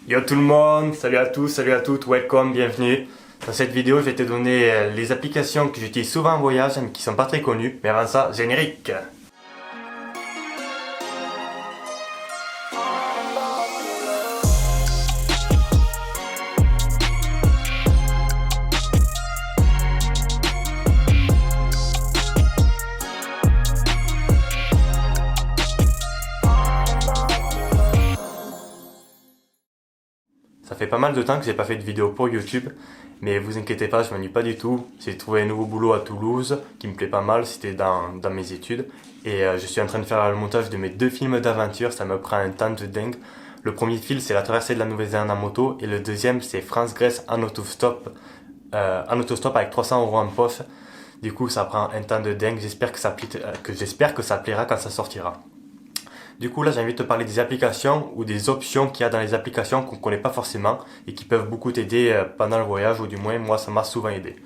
Yo tout le monde, salut à tous, salut à toutes, welcome, bienvenue. Dans cette vidéo, je vais te donner les applications que j'utilise souvent en voyage, mais qui sont pas très connues. Mais avant ça, générique. Ça fait pas mal de temps que j'ai pas fait de vidéo pour YouTube, mais vous inquiétez pas, je m'ennuie pas du tout. J'ai trouvé un nouveau boulot à Toulouse qui me plaît pas mal, c'était dans mes études. Et je suis en train de faire le montage de mes 2 films d'aventure, ça me prend un temps de dingue. Le premier film c'est la traversée de la Nouvelle-Zélande en moto et le deuxième c'est France-Grèce en autostop avec 300 € en poche. Du coup ça prend un temps de dingue, j'espère que ça plaira quand ça sortira. Du coup là j'ai envie de te parler des applications ou des options qu'il y a dans les applications qu'on ne connaît pas forcément et qui peuvent beaucoup t'aider pendant le voyage, ou du moins moi ça m'a souvent aidé.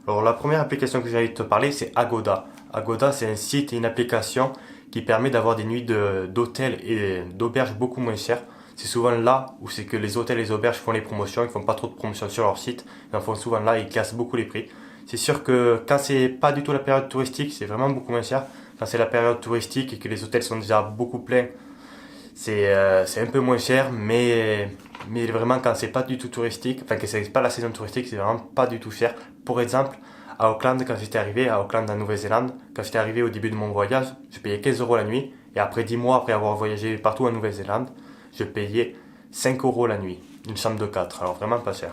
Alors la première application que j'ai envie de te parler c'est Agoda. Agoda c'est un site et une application qui permet d'avoir des nuits d'hôtel et d'auberges beaucoup moins chères. C'est souvent là où c'est que les hôtels et les auberges font les promotions, ils font pas trop de promotions sur leur site, ils en font souvent là et ils cassent beaucoup les prix. C'est sûr que quand c'est pas du tout la période touristique, c'est vraiment beaucoup moins cher. Quand c'est la période touristique et que les hôtels sont déjà beaucoup pleins, c'est un peu moins cher, mais vraiment quand c'est pas du tout touristique, enfin que c'est pas la saison touristique, c'est vraiment pas du tout cher. Pour exemple, à Auckland, quand j'étais arrivé, à Auckland en Nouvelle-Zélande, quand j'étais arrivé au début de mon voyage, je payais 15 € la nuit, et après 10 mois après avoir voyagé partout en Nouvelle-Zélande, je payais 5 € la nuit, une chambre de 4, alors vraiment pas cher.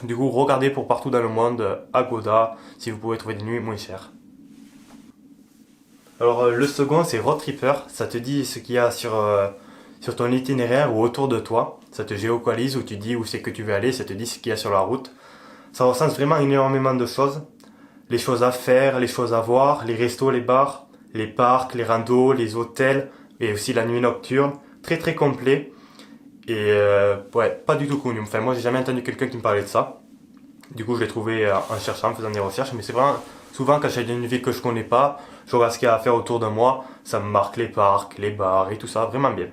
Du coup, regardez pour partout dans le monde, Agoda, si vous pouvez trouver des nuits moins chères. Alors le second c'est Road Tripper, ça te dit ce qu'il y a sur ton itinéraire ou autour de toi, ça te géolocalise où tu dis où c'est que tu veux aller, ça te dit ce qu'il y a sur la route. Ça recense vraiment énormément de choses, les choses à faire, les choses à voir, les restos, les bars, les parcs, les randos, les hôtels et aussi la nuit nocturne, très très complet et ouais, pas du tout connu. Enfin moi j'ai jamais entendu quelqu'un qui me parlait de ça. Du coup je l'ai trouvé en cherchant, en faisant des recherches, mais c'est vraiment souvent quand j'ai une ville que je connais pas, je regarde ce qu'il y a à faire autour de moi, ça me marque les parcs, les bars et tout ça, vraiment bien.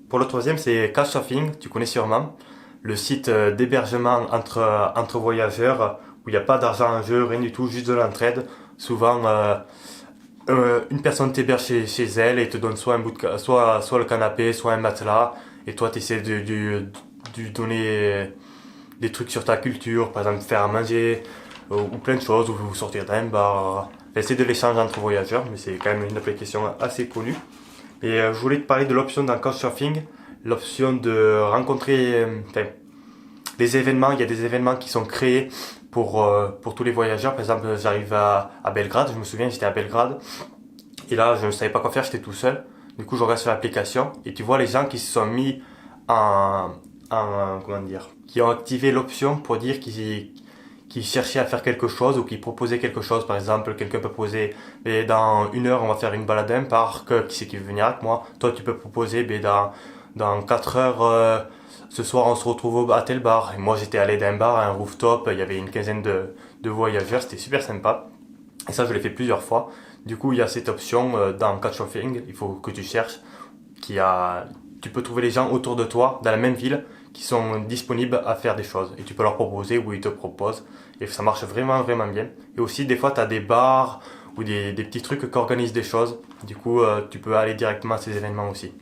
Pour le troisième c'est Couchsurfing, tu connais sûrement, le site d'hébergement entre voyageurs où il n'y a pas d'argent en jeu, rien du tout, juste de l'entraide. Souvent une personne t'héberge chez elle et te donne soit soit le canapé, soit un matelas, et toi tu essaies de lui donner des trucs sur ta culture, par exemple faire à manger, ou plein de choses, ou vous sortir d'un bar. Enfin, c'est de l'échange entre voyageurs, mais c'est quand même une application assez connue. Et je voulais te parler de l'option dans Couchsurfing, l'option de rencontrer les événements. Il y a des événements qui sont créés pour tous les voyageurs. Par exemple, j'arrive à Belgrade, je me souviens, j'étais à Belgrade, et là je ne savais pas quoi faire, j'étais tout seul. Du coup je regarde sur l'application, et tu vois les gens qui se sont mis comment dire, qui ont activé l'option pour dire qui cherchaient à faire quelque chose ou qui proposaient quelque chose. Par exemple, quelqu'un peut proposer dans 1 heure on va faire une balade à un parc, qui c'est qui veut venir avec moi. Toi tu peux proposer dans 4 heures ce soir on se retrouve à tel bar. Et moi j'étais allé d'un bar à un rooftop, il y avait une quinzaine de voyageurs, c'était super sympa. Et ça je l'ai fait plusieurs fois. Du coup il y a cette option dans Couchsurfing, il faut que tu cherches, tu peux trouver les gens autour de toi dans la même ville qui sont disponibles à faire des choses, et tu peux leur proposer ou ils te proposent, et ça marche vraiment vraiment bien. Et aussi des fois tu as des bars ou des petits trucs qui organisent des choses, du coup tu peux aller directement à ces événements aussi.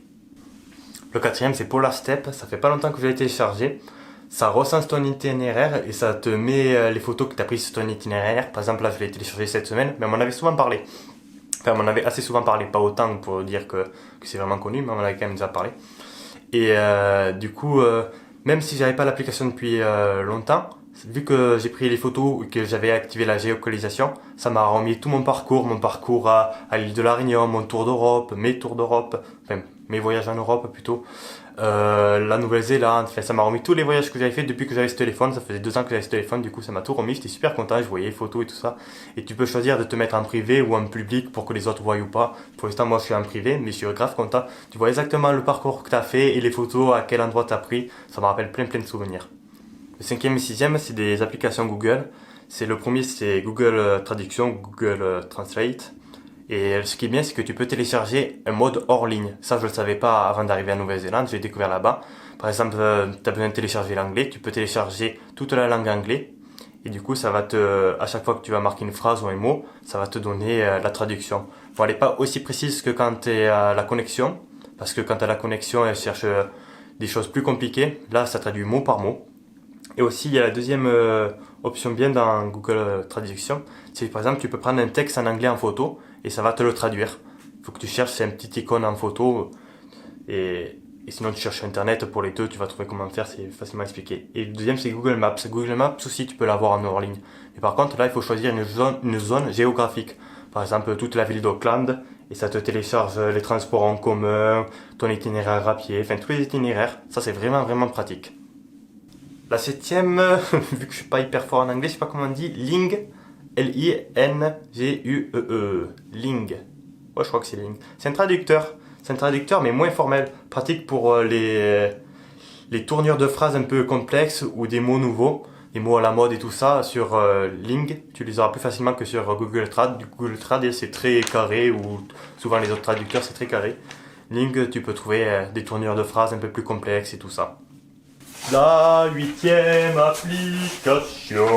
Le quatrième c'est Polar Step, ça fait pas longtemps que je l'ai téléchargé. Ça recense ton itinéraire et ça te met les photos que tu as prises sur ton itinéraire. Par exemple là je l'ai téléchargé cette semaine, mais on m'en avait souvent parlé. Enfin on m'en avait assez souvent parlé, pas autant pour dire que c'est vraiment connu, mais on m'en avait quand même déjà parlé. Et du coup, même si j'avais pas l'application depuis longtemps, vu que j'ai pris les photos et que j'avais activé la géolocalisation, ça m'a remis tout mon parcours à l'île de la Réunion, mon tour d'Europe, mes tours d'Europe, enfin mes voyages en Europe plutôt, la Nouvelle-Zélande, enfin ça m'a remis tous les voyages que j'avais fait depuis que j'avais ce téléphone. Ça faisait 2 ans que j'avais ce téléphone, du coup ça m'a tout remis, j'étais super content, je voyais les photos et tout ça. Et tu peux choisir de te mettre en privé ou en public pour que les autres voient ou pas. Pour l'instant moi je suis en privé, mais je suis grave content. Tu vois exactement le parcours que tu as fait et les photos, à quel endroit tu as pris, ça me rappelle plein de souvenirs. Le cinquième et sixième c'est des applications Google. Le premier c'est Google Traduction, Google Translate. Et ce qui est bien, c'est que tu peux télécharger un mode hors ligne. Ça, je ne le savais pas avant d'arriver à Nouvelle-Zélande, j'ai découvert là-bas. Par exemple, tu as besoin de télécharger l'anglais, tu peux télécharger toute la langue anglaise. Et du coup, ça va à chaque fois que tu vas marquer une phrase ou un mot, ça va te donner la traduction. Bon, elle n'est pas aussi précise que quand tu es à la connexion, parce que quand tu as la connexion, elle cherche des choses plus compliquées. Là, ça traduit mot par mot. Et aussi, il y a la deuxième option bien dans Google Traduction, c'est par exemple, tu peux prendre un texte en anglais en photo et ça va te le traduire. Il faut que tu cherches, c'est un petit icône en photo et sinon tu cherches sur internet pour les deux, tu vas trouver comment faire, c'est facilement expliqué. Et le deuxième, c'est Google Maps. Google Maps aussi, tu peux l'avoir en hors ligne. Mais par contre, là, il faut choisir une zone géographique. Par exemple, toute la ville d'Auckland et ça te télécharge les transports en commun, ton itinéraire à pied, enfin tous les itinéraires. Ça, c'est vraiment, vraiment pratique. La septième, vu que je suis pas hyper fort en anglais, je sais pas comment on dit, Ling, L-I-N-G-U-E-E, Ling. Ouais, je crois que c'est Ling. C'est un traducteur. C'est un traducteur, mais moins formel. Pratique pour les tournures de phrases un peu complexes ou des mots nouveaux, des mots à la mode et tout ça. Sur Ling, tu les auras plus facilement que sur Google Trad. Du Google Trad, c'est très carré, ou souvent les autres traducteurs, c'est très carré. Ling, tu peux trouver des tournures de phrases un peu plus complexes et tout ça. La huitième application.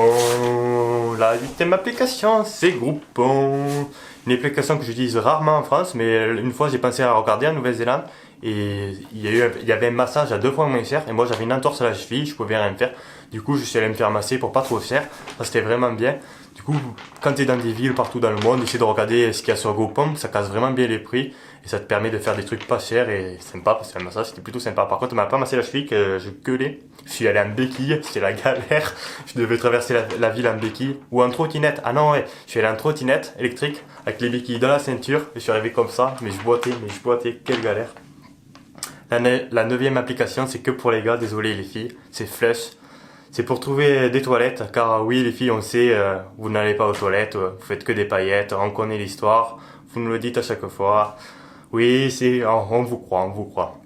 La huitième application, c'est Groupon. Une application que j'utilise rarement en France, mais une fois j'ai pensé à regarder en Nouvelle-Zélande et il y avait un massage à 2 fois moins cher et moi j'avais une entorse à la cheville, je pouvais rien faire. Du coup, je suis allé me faire masser pour pas trop cher. Ça c'était vraiment bien. Du coup, quand tu es dans des villes partout dans le monde, essaie de regarder ce qu'il y a sur Groupon, ça casse vraiment bien les prix et ça te permet de faire des trucs pas chers et sympa parce que le massage c'était plutôt sympa. Par contre, on m'a pas massé la cheville, que je gueulais. Je suis allé en béquille, c'était la galère. Je devais traverser la ville en béquille ou en trottinette. Ah non, ouais, je suis allé en trottinette électrique avec les béquilles dans la ceinture et je suis arrivé comme ça, mais je boitais, quelle galère. La neuvième application, c'est que pour les gars, désolé les filles, c'est Flush. C'est pour trouver des toilettes, car oui les filles on sait, vous n'allez pas aux toilettes, vous faites que des paillettes, on connaît l'histoire, vous nous le dites à chaque fois. Oui, on vous croit, on vous croit.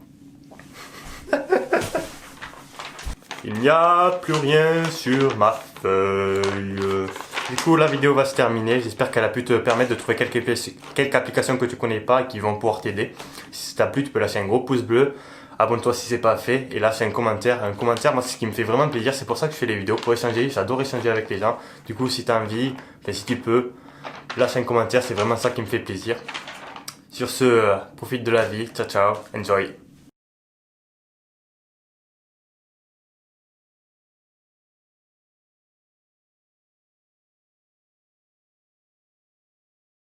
Il n'y a plus rien sur ma feuille. Du coup la vidéo va se terminer, j'espère qu'elle a pu te permettre de trouver quelques applications que tu connais pas et qui vont pouvoir t'aider. Si ça t'a plu, tu peux lâcher un gros pouce bleu. Abonne-toi si c'est pas fait et lâche un commentaire. Un commentaire, moi c'est ce qui me fait vraiment plaisir, c'est pour ça que je fais les vidéos, pour échanger, j'adore échanger avec les gens. Du coup si tu as envie, si tu peux, lâche un commentaire, c'est vraiment ça qui me fait plaisir. Sur ce, profite de la vie, ciao ciao, enjoy.